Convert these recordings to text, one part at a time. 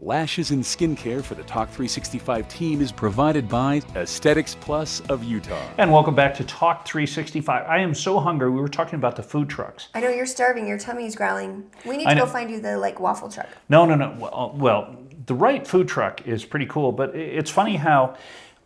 Lashes and skincare for the Talk 365 team is provided by Aesthetics Plus of Utah. And welcome back to Talk 365. I am so hungry. We were talking about the food trucks. I know you're starving. Your tummy's growling. We need to go find you the waffle truck. No. Well, the right food truck is pretty cool, but it's funny how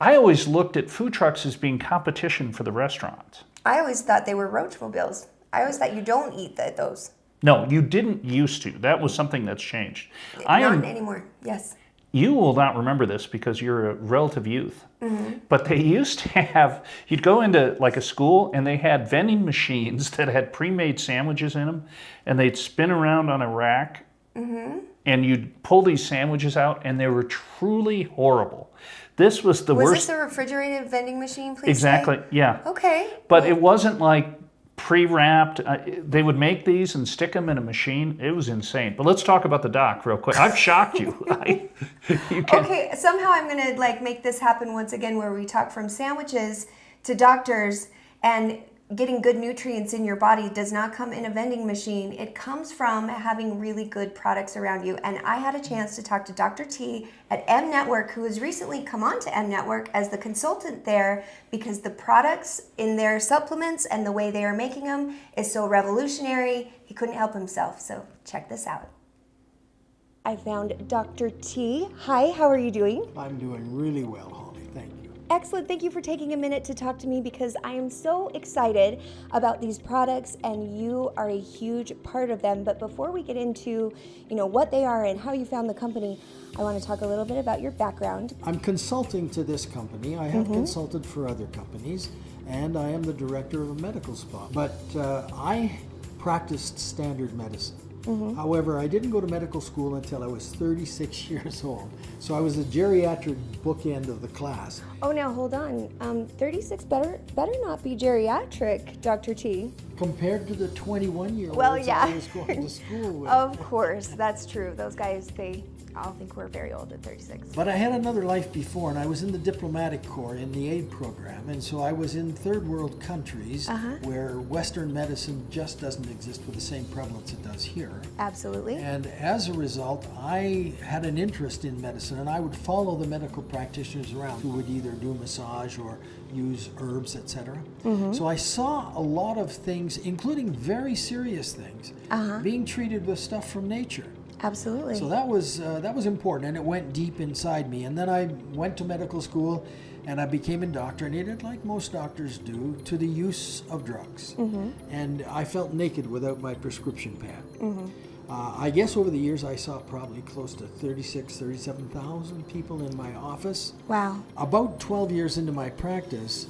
I always looked at food trucks as being competition for the restaurants. I always thought they were roachmobiles. I always thought you don't eat those. No, you didn't used to. That was something that's changed. Not anymore, yes. You will not remember this because you're a relative youth. Mm-hmm. But they used to have, you'd go into like a school and they had vending machines that had pre-made sandwiches in them, and they'd spin around on a rack, and you'd pull these sandwiches out, and they were truly horrible. This was the worst. Was this a refrigerated vending machine, please? Exactly, say? yeah. Okay. But it wasn't like pre-wrapped. They would make these and stick them in a machine. It was insane. But let's talk about the doc real quick. I've shocked you. Okay, somehow I'm going to make this happen once again, where we talk from sandwiches to doctors, and getting good nutrients in your body does not come in a vending machine. It comes from having really good products around you. And I had a chance to talk to Dr. T at M Network, who has recently come on to M Network as the consultant there, because the products in their supplements and the way they are making them is so revolutionary. He couldn't help himself. So check this out. I found Dr. T. Hi, how are you doing? I'm doing really well, Holly. Thank you. Excellent. Thank you for taking a minute to talk to me, because I am so excited about these products and you are a huge part of them. But before we get into, what they are and how you found the company, I want to talk a little bit about your background. I'm consulting to this company. I have consulted for other companies, and I am the director of a medical spa. But I practiced standard medicine. However, I didn't go to medical school until I was 36 years old. So I was the geriatric bookend of the class. Oh, now hold on. 36 better not be geriatric, Dr. T. Compared to the 21-year-olds I was going to school with. Of course, that's true. Those guys, they all think we're very old at 36. But I had another life before, and I was in the diplomatic corps in the aid program, and so I was in third world countries where Western medicine just doesn't exist with the same prevalence it does here. Absolutely. And as a result, I had an interest in medicine, and I would follow the medical practitioners around who would either do massage or use herbs, etc. So I saw a lot of things, including very serious things, being treated with stuff from nature. Absolutely. So that was important, and it went deep inside me. And then I went to medical school, and I became indoctrinated, like most doctors do, to the use of drugs. And I felt naked without my prescription pad. I guess over the years I saw probably close to 37,000 people in my office. Wow. About 12 years into my practice,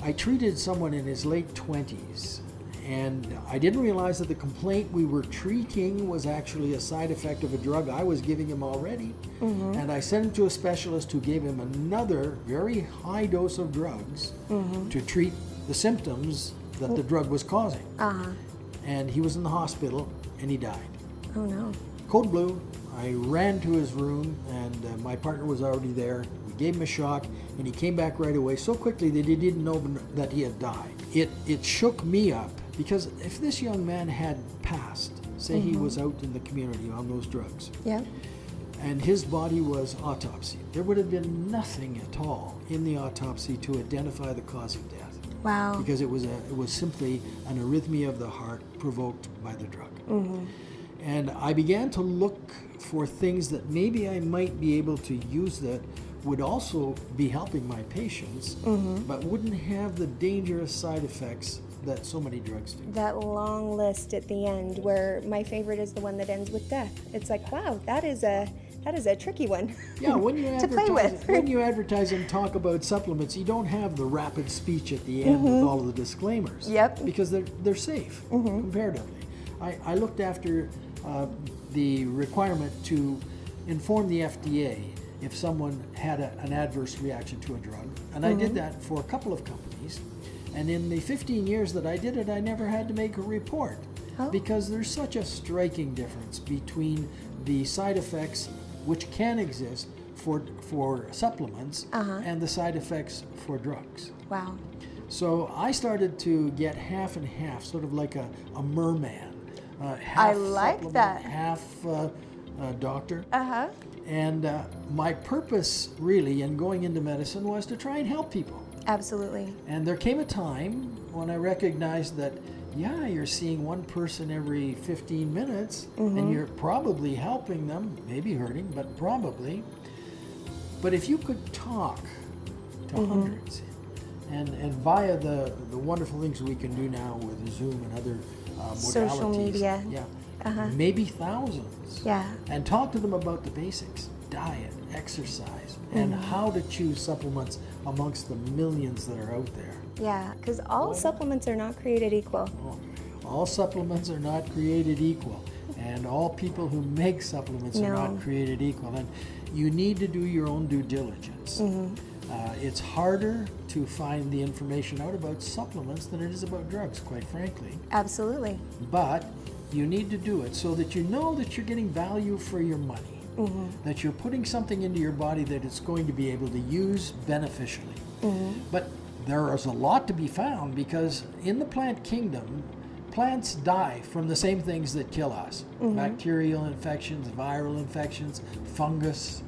I treated someone in his late 20s. And I didn't realize that the complaint we were treating was actually a side effect of a drug I was giving him already. And I sent him to a specialist who gave him another very high dose of drugs to treat the symptoms that the drug was causing. And he was in the hospital, and he died. Oh, no. Code blue. I ran to his room, and my partner was already there. We gave him a shock, and he came back right away so quickly that he didn't know that he had died. It shook me up, because if this young man had passed, say he was out in the community on those drugs, and his body was autopsied, there would have been nothing at all in the autopsy to identify the cause of death. Wow. Because it was simply an arrhythmia of the heart provoked by the drug. And I began to look for things that maybe I might be able to use that would also be helping my patients, but wouldn't have the dangerous side effects that so many drugs do. That long list at the end, where my favorite is the one that ends with death. It's like, wow, that is a tricky one. Yeah, when you to play with. when you advertise and talk about supplements, you don't have the rapid speech at the end with all of the disclaimers. Yep. Because they're safe comparatively. I looked after the requirement to inform the FDA if someone had an adverse reaction to a drug, and I did that for a couple of companies. And in the 15 years that I did it, I never had to make a report because there's such a striking difference between the side effects which can exist for supplements and the side effects for drugs. Wow. So I started to get half and half, sort of like a merman. I like that. Half doctor. Uh-huh. And my purpose really in going into medicine was to try and help people. Absolutely. And there came a time when I recognized that, yeah, you're seeing one person every 15 minutes and you're probably helping them, maybe hurting, but probably. But if you could talk to hundreds, and via the wonderful things we can do now with Zoom and other modalities, Social media. yeah, maybe thousands, Yeah. and talk to them about the basics, diet, exercise, and how to choose supplements amongst the millions that are out there. Yeah, because all supplements are not created equal. All supplements are not created equal, and all people who make supplements are not created equal. And you need to do your own due diligence. It's harder to find the information out about supplements than it is about drugs, quite frankly. Absolutely. But you need to do it so that you know that you're getting value for your money, that you're putting something into your body that it's going to be able to use beneficially. But there is a lot to be found, because in the plant kingdom, plants die from the same things that kill us. Bacterial infections, viral infections, fungus.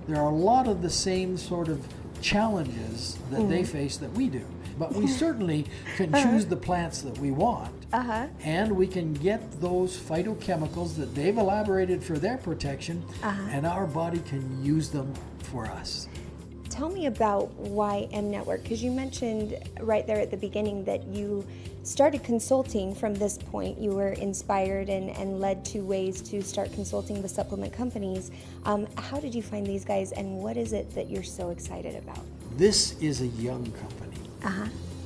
There are a lot of the same sort of challenges that they face that we do. But we certainly can choose the plants that we want, and we can get those phytochemicals that they've elaborated for their protection, and our body can use them for us. Tell me about why M Network, because you mentioned right there at the beginning that you started consulting from this point. You were inspired and led to ways to start consulting the supplement companies. How did you find these guys, and what is it that you're so excited about? This is a young company.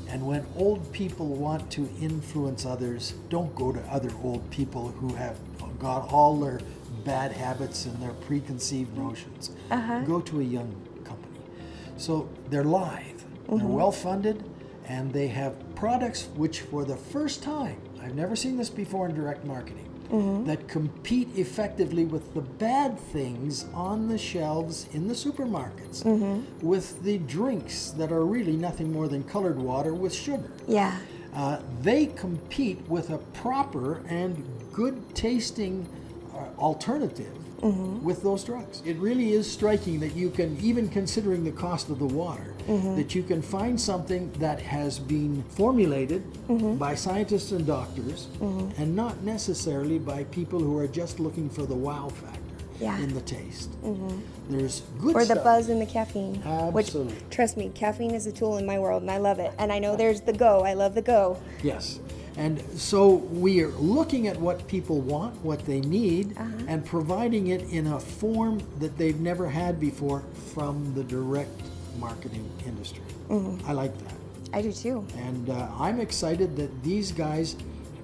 And when old people want to influence others, don't go to other old people who have got all their bad habits and their preconceived notions. Go to a young company. So they're lithe, they're well funded, and they have products which, for the first time, I've never seen this before in direct marketing, that compete effectively with the bad things on the shelves in the supermarkets, with the drinks that are really nothing more than colored water with sugar. Yeah. They compete with a proper and good tasting alternative with those drugs. It really is striking that you can, even considering the cost of the water, that you can find something that has been formulated by scientists and doctors, and not necessarily by people who are just looking for the wow factor in the taste. There's good Or stuff. the buzz and the caffeine. Absolutely. Which, trust me, caffeine is a tool in my world, and I love it. And I know there's the go. I love the go. Yes. And so we are looking at what people want, what they need, and providing it in a form that they've never had before from the direct marketing industry. I like that. I do too. And I'm excited that these guys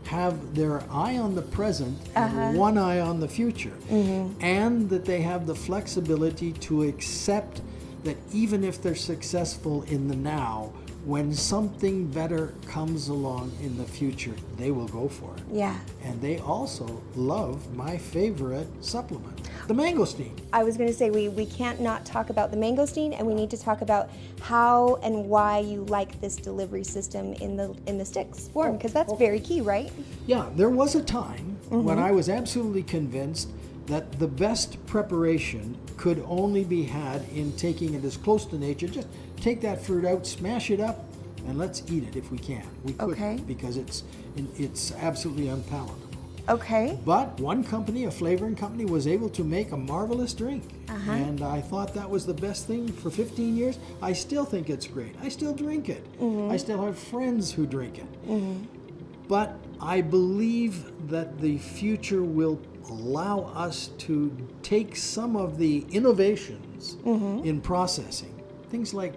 have their eye on the present and one eye on the future, and that they have the flexibility to accept that even if they're successful in the now, when something better comes along in the future, they will go for it. Yeah. And they also love my favorite supplement, the Mangosteen. I was going to say we can't not talk about the Mangosteen, and we need to talk about how and why you like this delivery system in the sticks form, because that's very key, right? Yeah, there was a time when I was absolutely convinced that the best preparation could only be had in taking it as close to nature. Just take that fruit out, smash it up, and let's eat it if we can. We couldn't, because it's absolutely unpalatable. Okay. But one company, a flavoring company, was able to make a marvelous drink. And I thought that was the best thing for 15 years. I still think it's great. I still drink it. I still have friends who drink it. But I believe that the future will allow us to take some of the innovations in processing, things like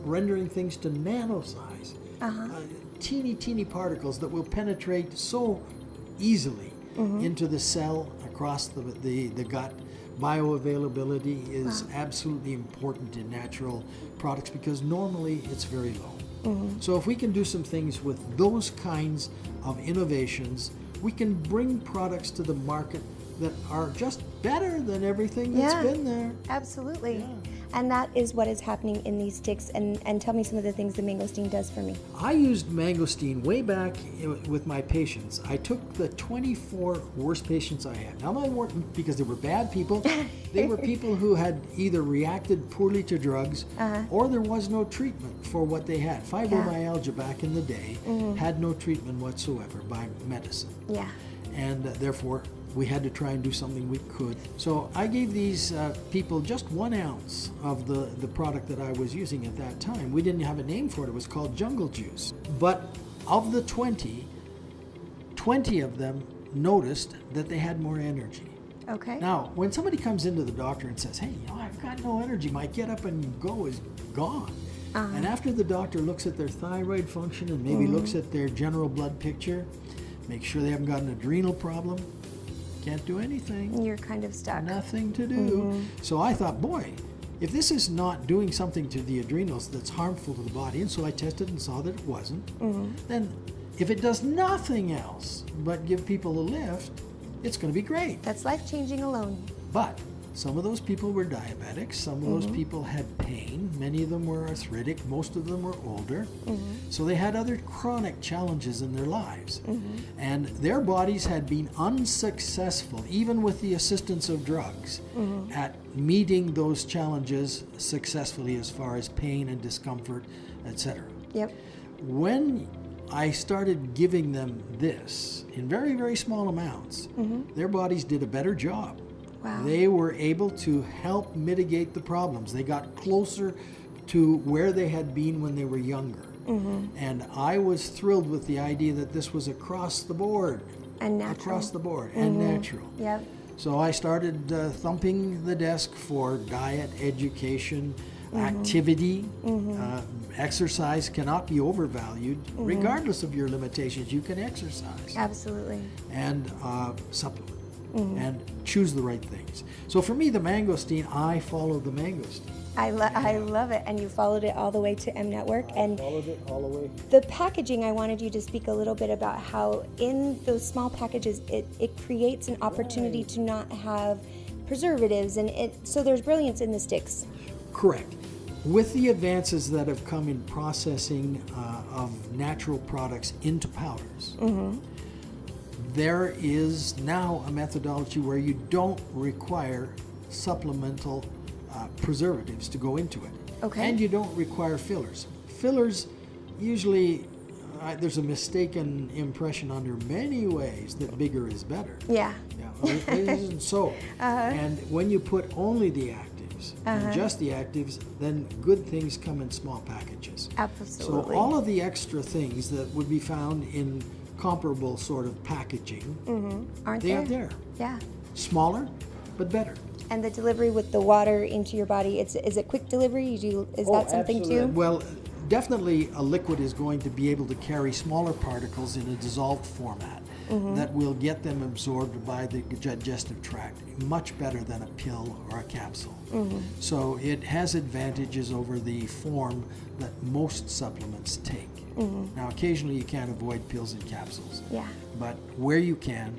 rendering things to nano size, teeny particles that will penetrate so easily into the cell across the gut. Bioavailability is absolutely important in natural products because normally it's very low. So if we can do some things with those kinds of innovations, we can bring products to the market that are just better than everything that's been there. Absolutely. And that is what is happening in these sticks. And tell me some of the things the Mangosteen does for me. I used Mangosteen way back with my patients. I took the 24 worst patients I had. Now, they weren't because they were bad people. They were people who had either reacted poorly to drugs or there was no treatment for what they had. Fibromyalgia back in the day had no treatment whatsoever by medicine. Yeah. And therefore, we had to try and do something we could. So I gave these people just 1 ounce of the product that I was using at that time. We didn't have a name for it. It was called Jungle Juice. But of the 20 of them noticed that they had more energy. Okay. Now, when somebody comes into the doctor and says, hey, I've got no energy, my get up and go is gone. And after the doctor looks at their thyroid function and maybe looks at their general blood picture, make sure they haven't got an adrenal problem, can't do anything. You're kind of stuck. Nothing to do. So I thought, boy, if this is not doing something to the adrenals that's harmful to the body, and so I tested and saw that it wasn't, then if it does nothing else but give people a lift, it's going to be great. That's life-changing alone. But some of those people were diabetics, some of those people had pain, many of them were arthritic, most of them were older, so they had other chronic challenges in their lives. And their bodies had been unsuccessful, even with the assistance of drugs, at meeting those challenges successfully as far as pain and discomfort, etc. Yep. When I started giving them this in very, very small amounts, their bodies did a better job. Wow. They were able to help mitigate the problems. They got closer to where they had been when they were younger. And I was thrilled with the idea that this was across the board. And natural. Across the board, and natural. Yep. So I started thumping the desk for diet, education, activity. Exercise cannot be overvalued. Regardless of your limitations, you can exercise. Absolutely. And supplement. And choose the right things. So for me, the Mangosteen, I follow the Mangosteen. I love it. And you followed it all the way to M Network. And Followed it all the way. the packaging, I wanted you to speak a little bit about how in those small packages, it creates an opportunity to not have preservatives. And so there's brilliance in the sticks. Correct. With the advances that have come in processing of natural products into powders, there is now a methodology where you don't require supplemental preservatives to go into it. Okay. And you don't require fillers. Fillers, usually, there's a mistaken impression under many ways that bigger is better. Yeah. Yeah, it isn't so. And when you put only the actives, and just the actives, then good things come in small packages. Absolutely. So all of the extra things that would be found in comparable sort of packaging, Aren't they there? are there. Yeah. Smaller, but better. And the delivery with the water into your body, is it quick delivery? Is that something too? Well, definitely a liquid is going to be able to carry smaller particles in a dissolved format that will get them absorbed by the digestive tract much better than a pill or a capsule. So it has advantages over the form that most supplements take. Now, occasionally you can't avoid pills and capsules. Yeah. But where you can,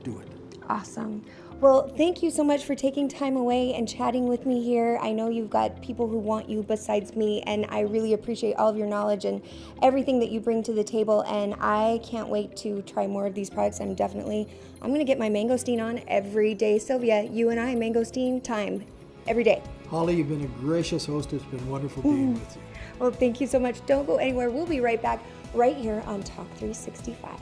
do it. Awesome. Well, thank you so much for taking time away and chatting with me here. I know you've got people who want you besides me, and I really appreciate all of your knowledge and everything that you bring to the table, and I can't wait to try more of these products. I'm going to get my Mangosteen on every day. Sylvia, you and I, Mangosteen time, every day. Holly, you've been a gracious host. It's been wonderful being with you. Well, thank you so much. Don't go anywhere. We'll be right back right here on Talk 365.